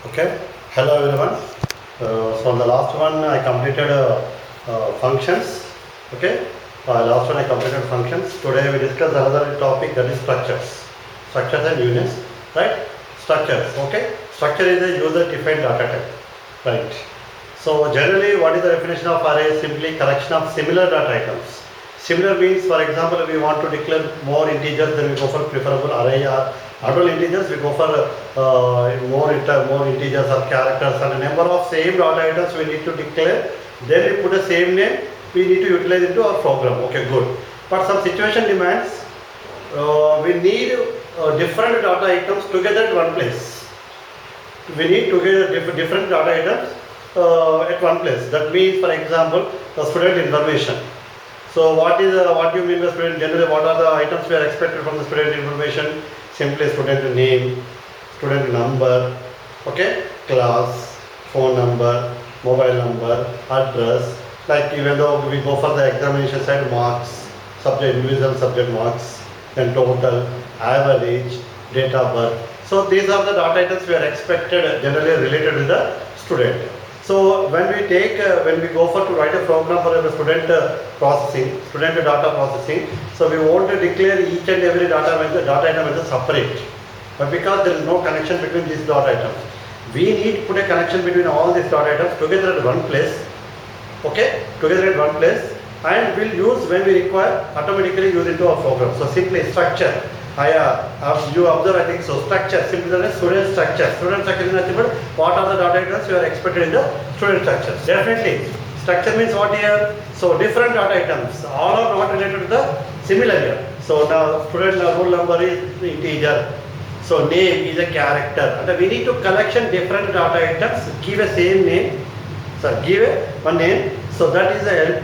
Okay. Hello everyone. So on the last one I completed functions. Okay. Last one I completed functions. Today we discuss another topic, that is structures. Structures and units. Right. Structures. Okay. Structure is a user defined data type. Right. So generally what is the definition of array? Simply collection of similar data items. Similar means, for example, if we want to declare more integers, then we go for preferable array, or not only integers, we go for more integers or characters, and a number of same data items we need to declare. Then we put a same name, we need to utilize into our program. Okay, good. But some situation demands we need different data items together at one place. We need together different data items at one place. That means, for example, the student information. So what do you mean by student? Generally, what are the items we are expected from the student information? Simply student name, student number, okay, class, phone number, mobile number, address. Like even though we go for the examination side, marks, subject, individual subject marks, then total, average, date of birth. So these are the data items we are expected generally related to the student. So when we go for to write a program for the student data processing, so we want to declare each and every data item as a separate. But because there is no connection between these data items, we need to put a connection between all these data items together at one place. Okay, together at one place, and we'll use when we require, automatically use into our program. So simply structure. You observe, I think so. Structure, simply that is student structure. Student structure is nothing but what are the data items you are expected in the student structure. Definitely, structure means what here? So different data items, all are not related to the similar here. So now student roll number is integer. So name is a character. And we need to collection different data items, give a same name. So give one name. So that is a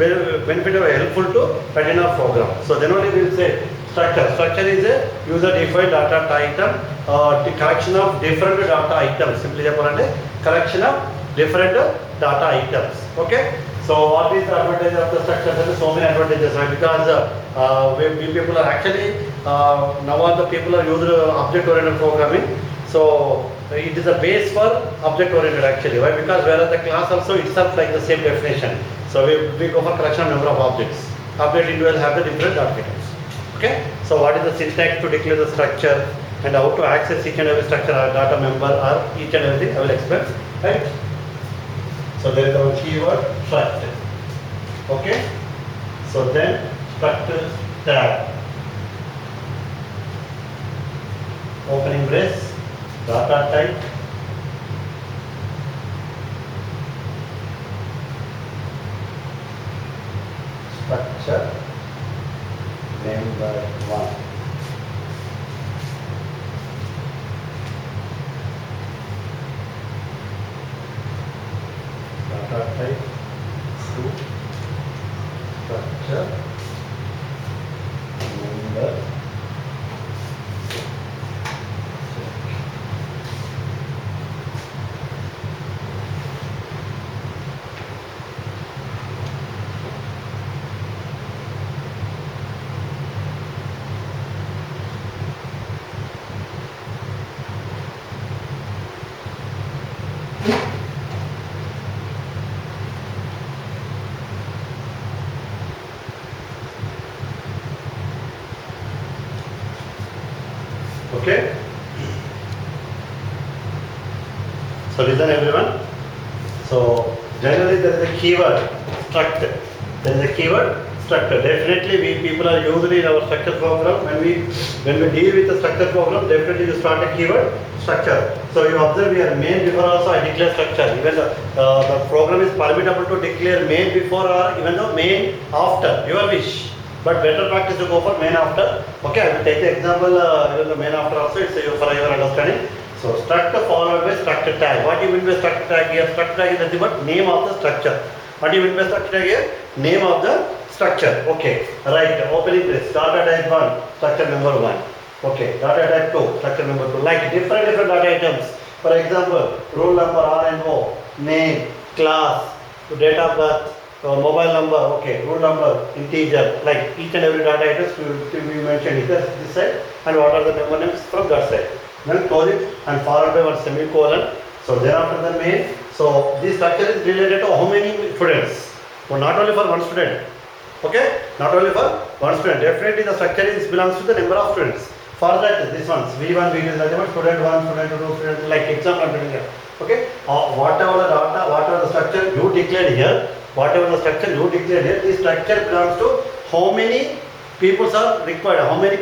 benefit of helpful to write in our program. So then only we will say structure. Structure is a user-defined data item, the collection of different data items. Simply collection of different data items. Okay. So what is the advantage of the structure? There are so many advantages, right? Because we people are actually now all the people are using object-oriented programming. So it is a base for object-oriented actually. Why? Because whereas the class also itself like the same definition. So we go for collection of number of objects. Object individual have the different data items. Okay, so what is the syntax to declare the structure and how to access each and every structure or data member or each and everything I will explain, right? So there is our keyword struct. Okay, so then struct tag, opening brace, data type, structure number 1. Data type 2, structure number 6. Okay. So listen everyone. So generally there is a keyword struct. There is a keyword structure. Definitely we people are usually in our structure program when we deal with the structure program, definitely you start a keyword structure. So you observe here main before also I declare structure. Even the program is permissible to declare main before or even the main after, your wish. But better practice to go for main after. Okay, I will take the example even the main after also, it's for your understanding. So struct followed by structure tag. What do you mean by structure tag here? Structure tag is nothing but name of the structure. What do you mean by structure tag here? Name of the structure. Okay, right, opening brace, data type 1, structure number 1. Okay, data type 2, structure number 2. Like different data items. For example, roll number R and O, name, class, date of birth, mobile number, okay, roll number, integer, like each and every data items to be mentioned here this side, and what are the member names from that side. Then close it and followed by one semicolon. So thereafter the main. So this structure is related to how many students? Well, not only for one student. Okay, not only for one student. Definitely the structure is belongs to the number of students. For that, this ones V1, V2 is nothing but student 1, student 2, student like example I'm doing here. Okay, whatever the data, whatever the structure you declared here, whatever the structure you declared here, this structure belongs to how many people are required, how many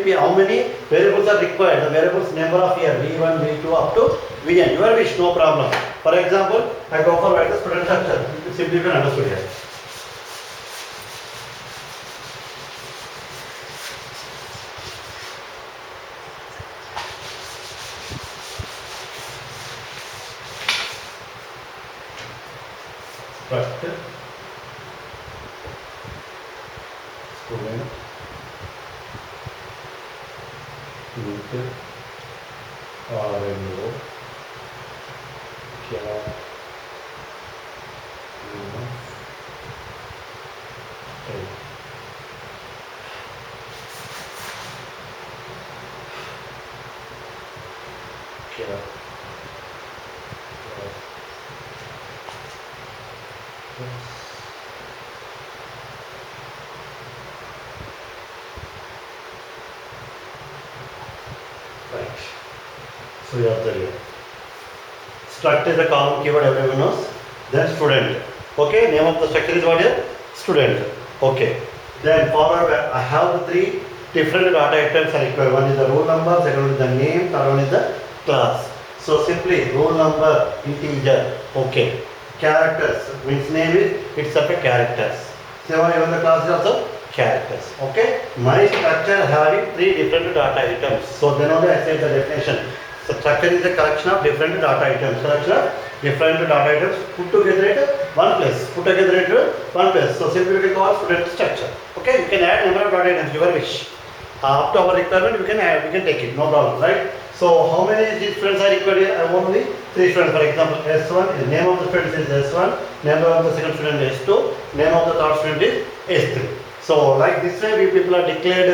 variables are required, the variables number of here V1, V2 up to Vn. Your wish, no problem. For example, I go for the student structure. Simply you can understood here. Structure, student, with RMO, care, right. So you have the struct is a common keyword everyone knows. Then student. Okay, name of the structure is what here? Student. Okay. Then forward I have the three different data items are required. One is the roll number, second one is the name, third one is the class. So simply roll number integer. Okay. Characters means name is itself a characters. So even the class is also characters. Okay. My structure having three different data items. So then only I say the definition. So structure is a collection of different data items. Collection of different data items put together at one place. Put together at one place. So simply we can call student structure. Okay. You can add number of data items your wish. Up to our requirement we can add, we can take it. No problem, right? So how many these students are required here? I want only 3 students. For example, S1, the name of the student is S1, name of the second student is S2, name of the third student is S3. So like this way we people are declared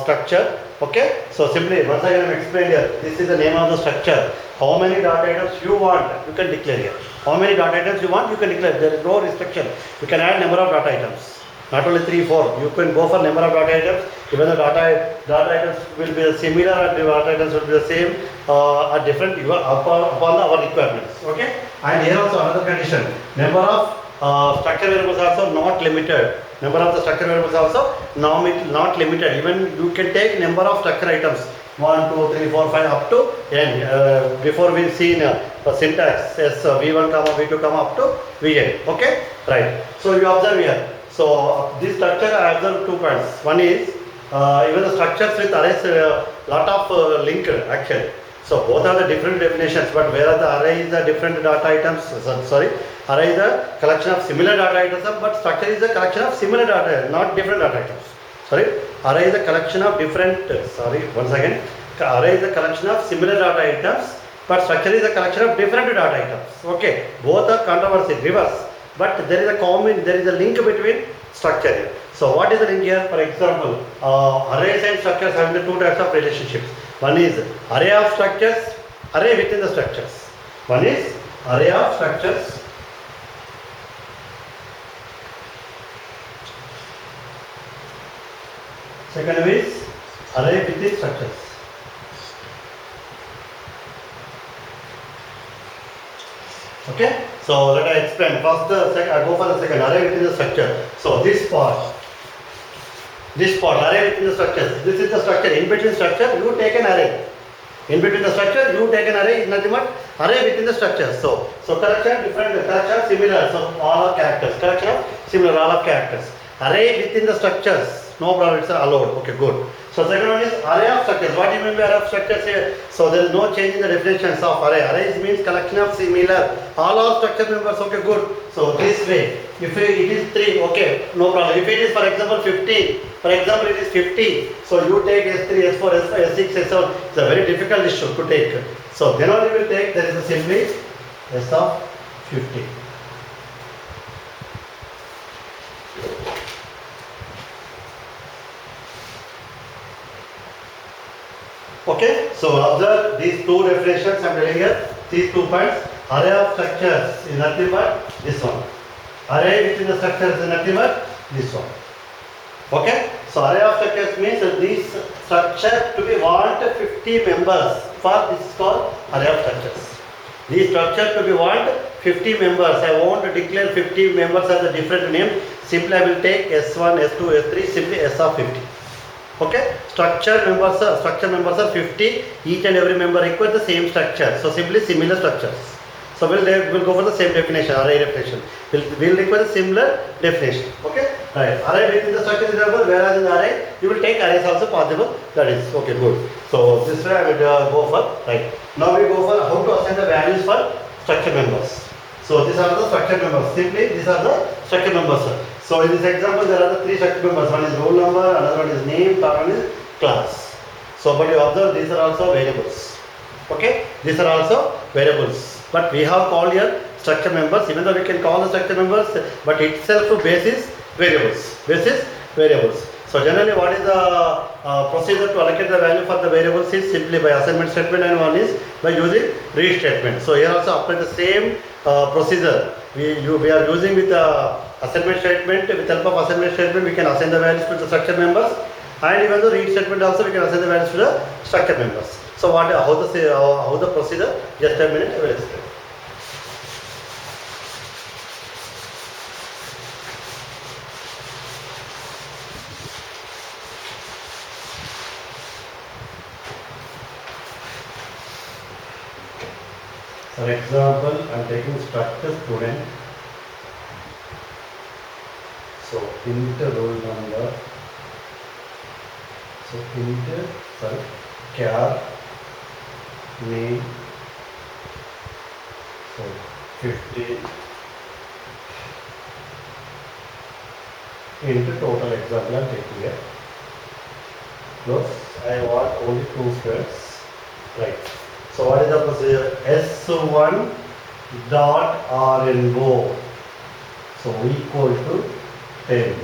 structure. Okay. So simply once again I am explained here. This is the name of the structure. How many data items you want, you can declare here. How many data items you want, you can declare. There is no restriction. You can add number of data items. Not only 3, 4. You can go for number of data items. Even the data items will be similar and the data items will be the same at different upon our requirements. Okay. And here also another condition. Number of structure variables also not limited. Number of the structure variables also not limited. Even you can take number of structure items 1, 2, 3, 4, 5 up to n. Before we see syntax S V1, V2, up to Vn. Okay. Right. So you observe here. So this structure I observed 2 points. One is even the structures with arrays lot of linked actually. So both are the different definitions, but whereas the array is the different data items, array is a collection of similar data items, but structure is a collection of similar data, not different data items. Array is a collection of different, once again, array is a collection of similar data items, but structure is a collection of different data items. Okay, both are controversy, reverse. But there is a link between structure here. So what is the link here? For example, arrays and structures having the 2 types of relationships. One is array of structures, array within the structures. One is array of structures. Second is array within structures. Okay. So let I explain. First, I go for the second array within the structure. So this part, array within the structure. This is the structure. In between structure, you take an array. In between the structure, you take an array. Is nothing but array within the structure. So collection different, collection similar. So all are characters. Collection similar, all of characters. Array within the structures. No problem. It's allowed. Okay, good. So second one is array of structures. What do you mean by array of structures here? So there is no change in the definitions of array. Array means collection of similar. All are structure members. Okay, good. So this way, if it is 3, okay, no problem. If it is for example 50, for example it is 50. So you take S3, S4, S5, S6, S7. It's a very difficult issue to take. So then only will take. There is a simply S of 50. Okay, so observe these 2 definitions I am telling here, these 2 points. Array of structures is nothing but this one. Array within the structures is nothing but this one. Okay? So array of structures means that this structure to be want 50 members. For this is called array of structures. This structure to be want 50 members. I want to declare 50 members as a different name. Simply I will take S1, S2, S3, simply S of 50. Okay? Structure members are 50. Each and every member requires the same structure. So simply similar structures. So we'll go for the same definition, array definition. We'll require a similar definition. Okay? Right. Array within the structure is available, whereas in the array, you will take arrays also possible. That is okay, good. So this way I will go for, right. Now we go for how to assign the values for structure members. So these are the structure members. Simply these are the structure members. So in this example, there are the three structure members. One is roll number, another one is name, third one is class. So but you observe these are also variables. Okay? These are also variables. But we have called here structure members, even though we can call the structure members, but itself basis variables. Basis variables. So generally what is the procedure to allocate the value for the variables is simply by assignment statement, and one is by using read statement. So here also apply the same procedure. We are using with the assignment statement. With help of assignment statement we can assign the values to the structure members, and even the read statement also we can assign the values to the structure members. So how the procedure? Just a minute, I will explain. For example, I am taking structure student. So int roll number. So char name. So 50 into total example I am taking here. Plus I want only 2 squares. Right. So what is the procedure? S1 dot RNO. So equal to 10.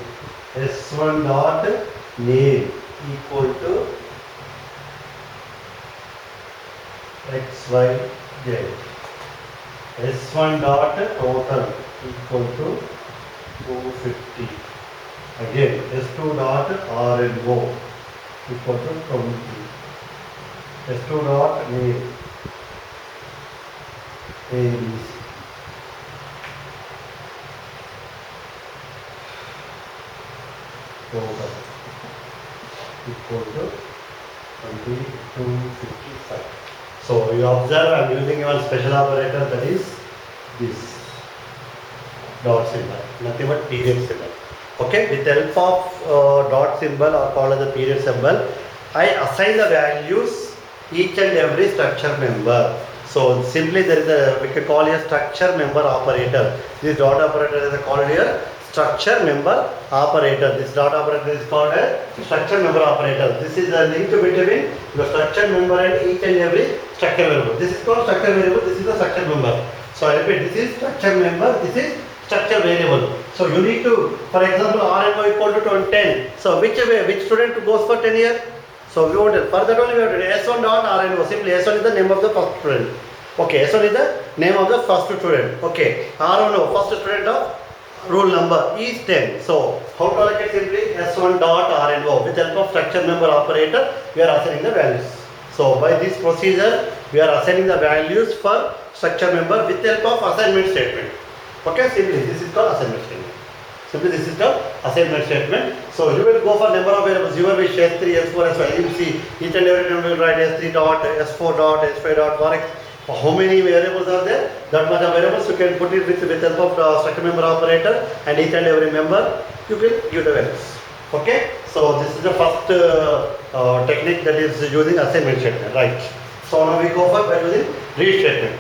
S1 dot name equal to XYZ. S1 dot total equal to 250. Again S2 dot RNO equal to 20. S2 dot name ABC. Total equal to 2255. So you observe I am using one special operator, that is this dot symbol, nothing but period symbol. Okay, with the help of dot symbol or called as a period symbol, I assign the values each and every structure member. So simply there is a, we can call a structure member operator. This dot operator is called here structure member operator. This dot operator is called a structure member operator. This is a link between the structure member and each and every structure member. This is called structure variable, this is the structure member. So I repeat, this is structure member, this is structure variable. So you need to, for example, RNO equal to 10. So which student goes for 10 here? So we want for that only we have to S1 dot RNO. Simply S1 is the name of the first student. Okay, S1 is the name of the first student. Okay, RNO, first student of roll number is 10. So how to allocate? Simply S1 dot RNO. With the help of structure member operator, we are assigning the values. So by this procedure, we are assigning the values for structure member with the help of assignment statement. Okay, simply this is called assignment statement. Simply this is called assignment statement. So you will go for number of variables. Your wish S3, S4, S5. You will see each and every time you will write S3 dot, S4 dot, S5 dot, for X. How many variables are there? That much of variables you can put it with help of structure member operator, and each and every member you will give the values. Okay. So this is the first technique, that is using assignment statement. Right. So now we go for by using read statement.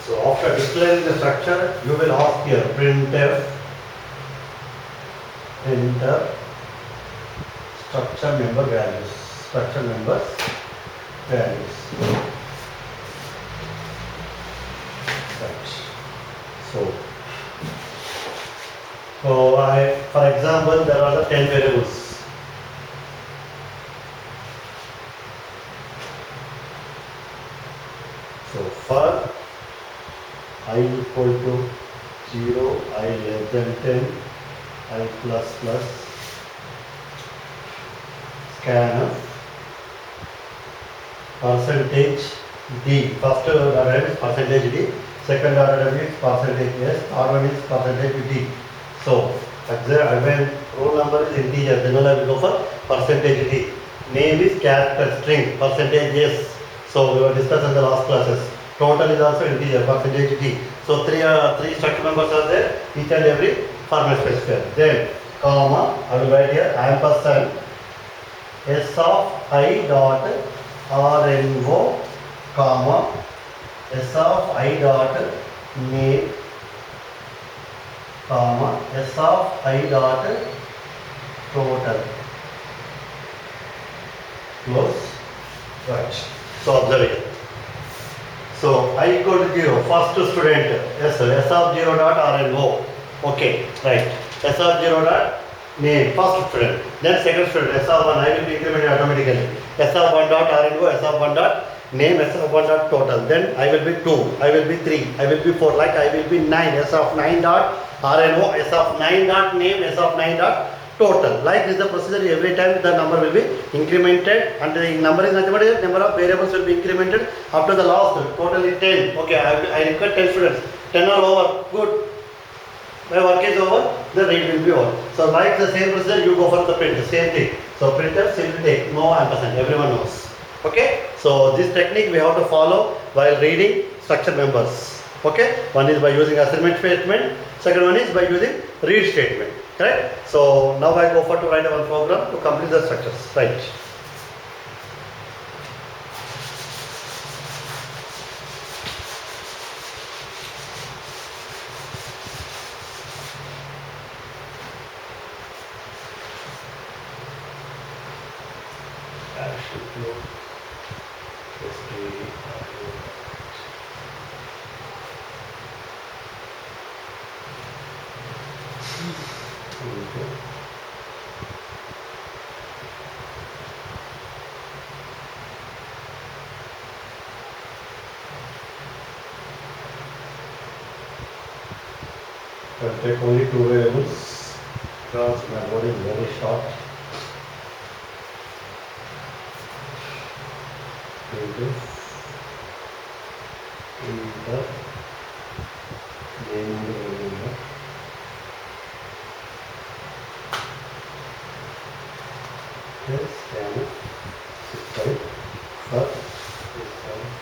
So after declaring the structure, you will ask here printf enter structure member values. Structure members values. Right. So for example, there are the 10 variables. for I equal to 0, I less than 10, I plus plus, scanf, percentage D, first order is percentage D, second order is percentage S, third one is percentage D. So, when roll number is integer, then I will go for percentage D. Name is character string, percentage S. So, we were discussed in the last classes. Total is also integer, percentage D. So, three structure members are there, each and every format specifier. Then, comma, I will write here ampersand S of I dot RNO, comma, S of I dot name, comma, S of I dot total. Close. Right. So observe it. So I equal to 0. First student S of 0 dot RNO. Okay. Right. S of 0 dot name. First student. Then second student S of 1. I will be incremented automatically. S of 1 dot RNO. S of 1 dot name. S of 1 dot total. Then I will be 2. I will be 3. I will be 4. Like I will be 9. S of 9 dot RNO. S of 9 dot name. S of 9 dot total. Like this is the procedure. Every time the number will be incremented, and the number is nothing but the number of variables will be incremented up to the last total is 10. Okay, I require 10 students. 10 are over. Good. My work is over. The rate will be over. So like the same procedure, you go for the print. Same thing. So printer simply take no ampersand. Everyone knows. Okay. So this technique we have to follow while reading structure members. Okay. One is by using assignment statement. Second one is by using read statement. Correct? So now I go for to write one program to complete the structures. Right. I'll take only two variables because my code is very short. Enter name of the variable. Yes, scan it. 65 plus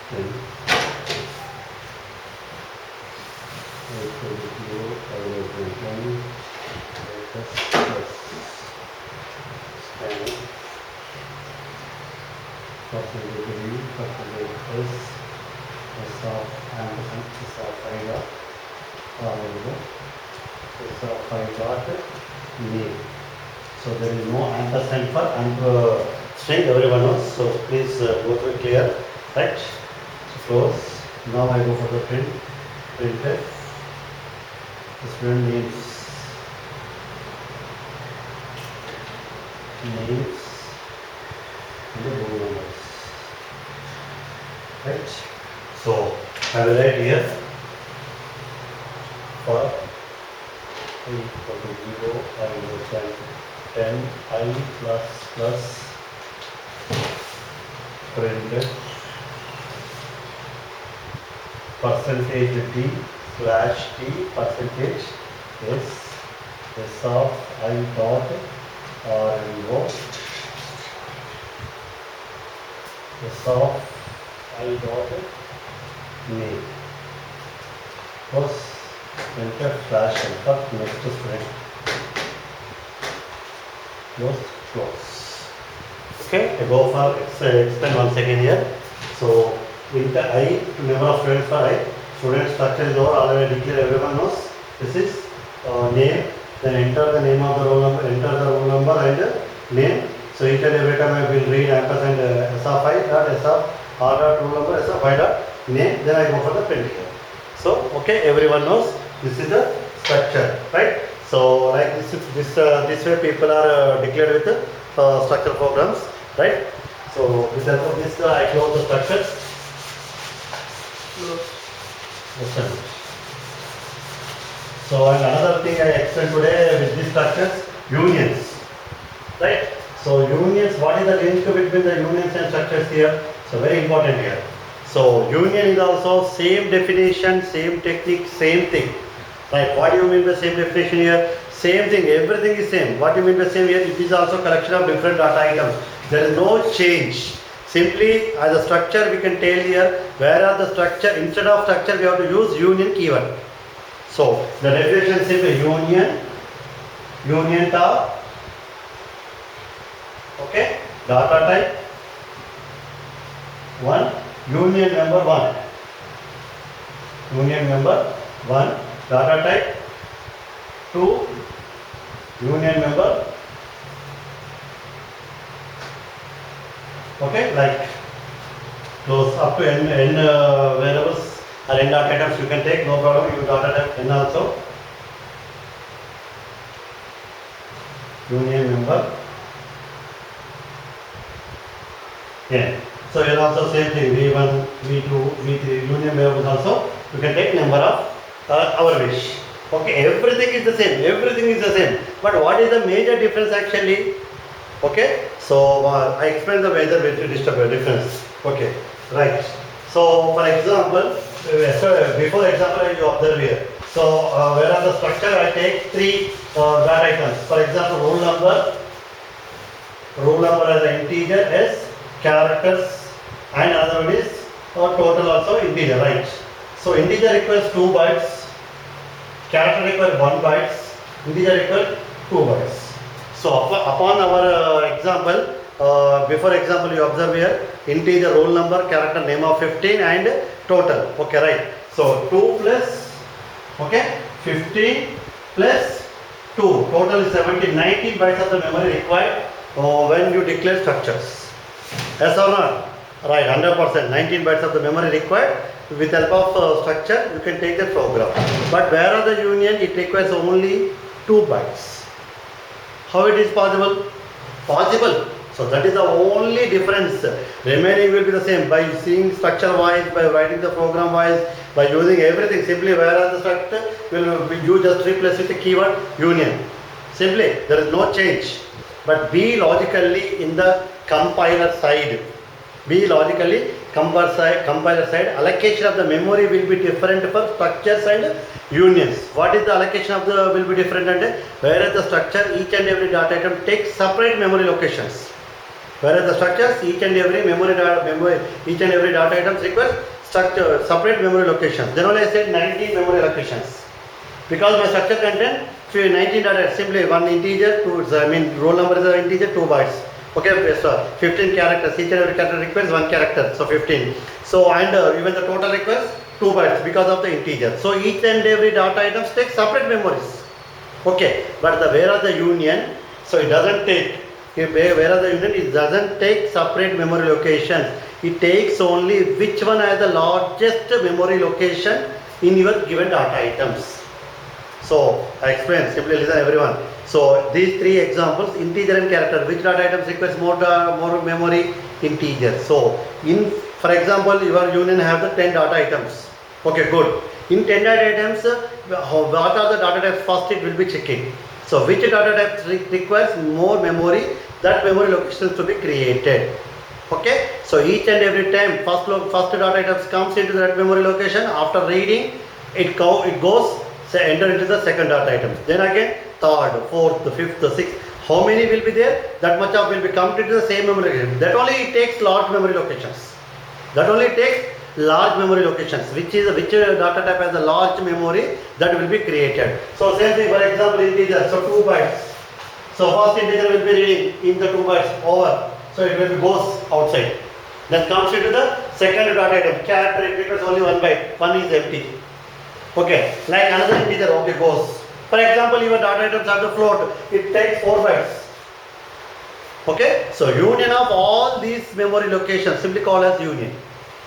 10. So there is no ampersand for string, everyone knows. So please go through it clear, right? So close. Now I go for the printer. The student names and the roll numbers, right? So I will write here for I equal to 0, I will send 10 I plus plus printed percentage D slash T percentage S of I dot RNO S of I dot name. First enter slash enter next string. Close. Okay, I go for expand once again here. So enter I to number of students for I. Student structure is over, already declared, everyone knows. This is name, then enter the name of the roll number, enter the roll number and name. So each and every time I will read ampersand S of I dot S of R dot roll number, S of I dot name, then I go for the print here. So, okay, everyone knows this is the structure, right? So, like this way people are declared with structure programs, right? So, with the help of this, I close the structures. Listen. So and another thing I explained today with these structures, unions, right? So unions, what is the link between the unions and structures here? So very important here. So union is also same definition, same technique, same thing. Right? What do you mean by same definition here? Same thing, everything is same. What do you mean by same here? It is also collection of different data items. There is no change. Simply as a structure we can tell here, whereas the structure, instead of structure we have to use union keyword. So the definition is simply union type, okay, data type 1, union member 1, union member 1, data type 2, union member, okay, like close up to n variables or n data items you can take, no problem, you data type n also, union member n. So here also same thing, v1, v2, v3, union variables also you can take number of our wish. Okay, everything is the same, everything is the same. But what is the major difference actually? Okay, so I explain the major difference. Okay, right. So for example, before example you observe here. So whereas the structure I take 3 data items. For example, roll number as an integer s, characters, and another one is total also integer, right? So integer requires 2 bytes. Character requires 1 bytes, integer requires 2 bytes. So upon our example, before example you observe here, integer roll number, character name of 15 and total, okay, right. So 2 plus, okay, 15 plus 2, total is 17, 19 bytes of the memory required when you declare structures. Yes or not? Right, 100%, 19 bytes of the memory required. With help of structure, you can take the program. But whereas the union, it requires only 2 bytes. How it is possible? Possible. So that is the only difference. Remaining will be the same by seeing structure wise, by writing the program wise, by using everything. Simply whereas the structure you just replace with the keyword union. Simply, there is no change. But be logically in the compiler side. Be logically compiler side, allocation of the memory will be different for structures and unions. What is the allocation of the will be different, and whereas the structure each and every data item takes separate memory locations, whereas the structures each and every each and every data items requires structure separate memory locations. Then only I said 19 memory locations, because my structure contain 19 data, simply one integer, roll number is an integer, 2 bytes. Okay, so 15 characters, each and every character requires 1 character, so 15. So and even the total requires 2 bytes because of the integer. So each and every data items take separate memories. Okay, but whereas the union, so it doesn't take, whereas the union, it doesn't take separate memory locations. It takes only which one has the largest memory location in your given data items. So I explain, simply listen everyone. So these 3 examples, integer and character, which data items requires more memory? Integer. So for example, your union have the 10 data items. Okay, good. In 10 data items, what are the data types? First it will be checking. So which data types requires more memory? That memory locations to be created. Okay. So each and every time first data items comes into that memory location. After reading, it goes. Say enter into the second data item. Then again third, fourth, fifth, sixth. How many will be there? That much of will be counted to the same memory location. That only takes large memory locations. That only takes large memory locations. Which data type has a large memory, that will be created. So same thing, for example, integer. So 2 bytes. So first integer will be reading in the 2 bytes over. So it will be goes outside. Then comes into the second data item. Character it requires only 1 byte. 1 is empty. Okay, like another integer, okay, goes. For example, your data items are the float, it takes 4 bytes. Okay, so union of all these memory locations, simply called as union.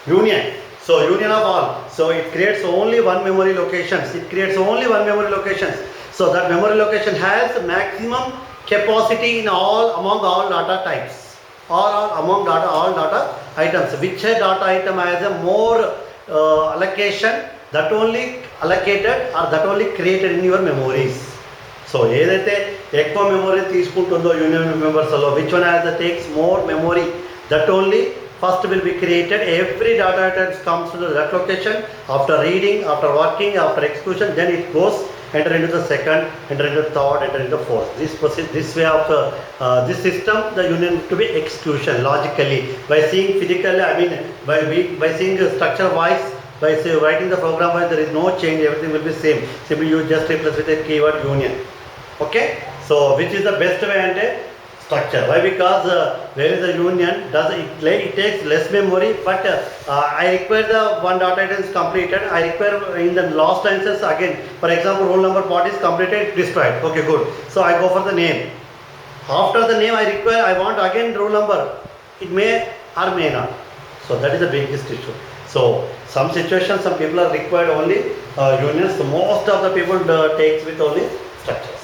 Union. So union of all. So it creates only one memory locations. It creates only one memory locations. So that memory location has maximum capacity in among all data types, or among all data items. Which data item has a more allocation that only allocated or that only created in your memories. So ఏదైతే ఎక్కువ memory తీసుకుంటుందో union మెంబర్స్లో which one has the takes more memory that only first will be created. Every data item comes to that location after reading, after working, after execution, then it goes enter into the second, enter into the third, enter into the fourth. This way of this system, the union to be execution logically by seeing physically. I mean by seeing structure wise, by say writing the program wise, there is no change. Everything will be same. Simply you just replace with a keyword union. Okay. So which is the best way and structure? Why? Because where is the union, it takes less memory, but I require the one data item is completed. I require in the last instance again, for example, roll number part is completed, destroyed. Okay, good. So I go for the name. After the name, I want again roll number. It may or may not. So that is the biggest issue. So some situations, some people are required only unions. So most of the people takes with only structures.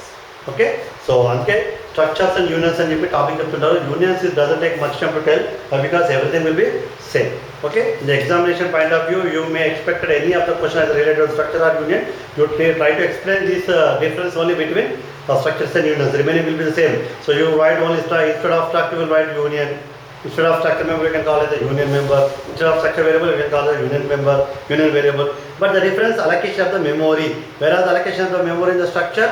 Okay. So okay. Structures and unions and topic చెప్తుంటారు. Unions it doesn't take much time to tell because everything will be same. Okay. In the examination point of view, you may expect any of the question as related to structure or union. You try to explain this difference only between structures and unions. The remaining will be the same. So you write only instead of structure, you will write union. Instead of structure member, you can call it the union member. Instead of structure variable, you can call it union member, union variable. But the difference allocation of the memory. Whereas allocation of the memory in the structure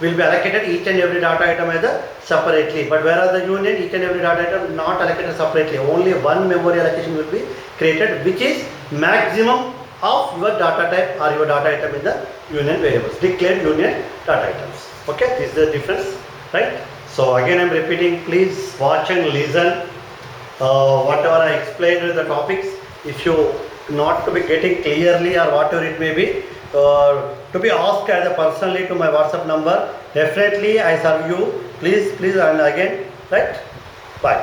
will be allocated each and every data item either separately, but whereas the union each and every data item not allocated separately, only one memory allocation will be created, which is maximum of your data type or your data item in the union variables, declared union data items. Okay, this is the difference, right? So again I am repeating, please watch and listen whatever I explained in the topics. If you not to be getting clearly or whatever it may be, to be asked as a personally to my WhatsApp number, definitely I serve you. Please and again, right? Bye.